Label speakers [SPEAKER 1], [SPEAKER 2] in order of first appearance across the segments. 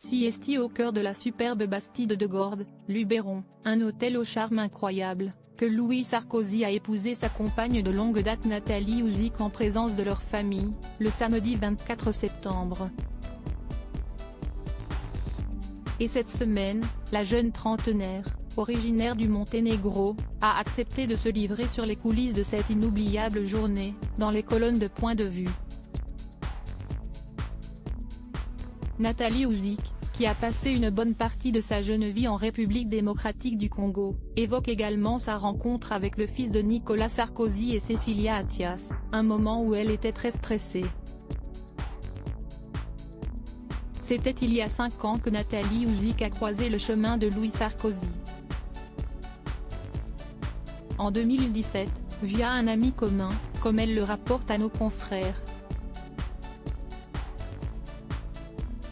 [SPEAKER 1] Siesti au cœur de la superbe Bastide de Gordes, Luberon, un hôtel au charme incroyable, que Louis Sarkozy a épousé sa compagne de longue date Nathalie Ouzik en présence de leur famille, le samedi 24 septembre. Et cette semaine, la jeune trentenaire, originaire du Monténégro, a accepté de se livrer sur les coulisses de cette inoubliable journée, dans les colonnes de Point de vue. Nathalie Ouzik, qui a passé une bonne partie de sa jeune vie en République démocratique du Congo, évoque également sa rencontre avec le fils de Nicolas Sarkozy et Cécilia Attias, un moment où elle était très stressée. C'était il y a 5 ans que Nathalie Ouzik a croisé le chemin de Louis Sarkozy. En 2017, via un ami commun, comme elle le rapporte à nos confrères.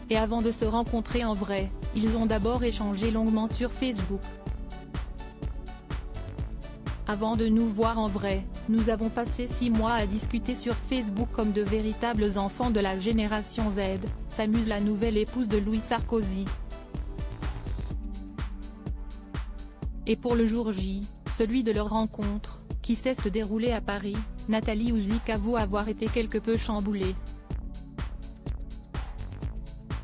[SPEAKER 1] Et avant de se rencontrer en vrai, ils ont d'abord échangé longuement sur Facebook. Avant de nous voir en vrai, nous avons passé 6 mois à discuter sur Facebook comme de véritables enfants de la génération Z, s'amuse la nouvelle épouse de Louis Sarkozy. Et pour le jour J, celui de leur rencontre, qui s'est se dérouler à Paris, Nathalie Ouzik avoue avoir été quelque peu chamboulée.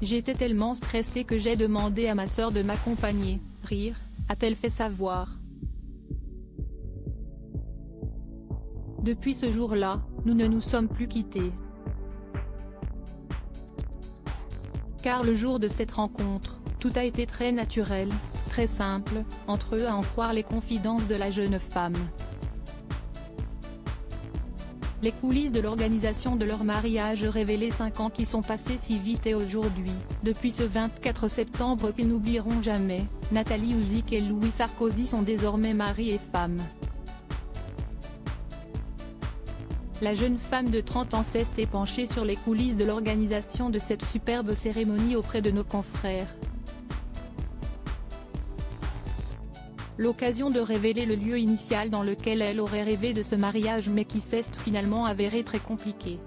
[SPEAKER 1] J'étais tellement stressée que j'ai demandé à ma sœur de m'accompagner, rire, a-t-elle fait savoir. Depuis ce jour-là, nous ne nous sommes plus quittés. Car le jour de cette rencontre, tout a été très naturel, très simple, entre eux à en croire les confidences de la jeune femme. Les coulisses de l'organisation de leur mariage révélaient 5 ans qui sont passés si vite et aujourd'hui, depuis ce 24 septembre qu'ils n'oublieront jamais, Nathalie Ouzik et Louis Sarkozy sont désormais mari et femme. La jeune femme de 30 ans s'est penchée sur les coulisses de l'organisation de cette superbe cérémonie auprès de nos confrères. L'occasion de révéler le lieu initial dans lequel elle aurait rêvé de ce mariage mais qui s'est finalement avéré très compliqué.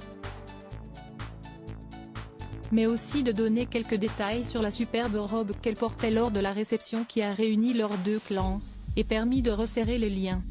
[SPEAKER 1] Mais aussi de donner quelques détails sur la superbe robe qu'elle portait lors de la réception qui a réuni leurs deux clans, et permis de resserrer les liens.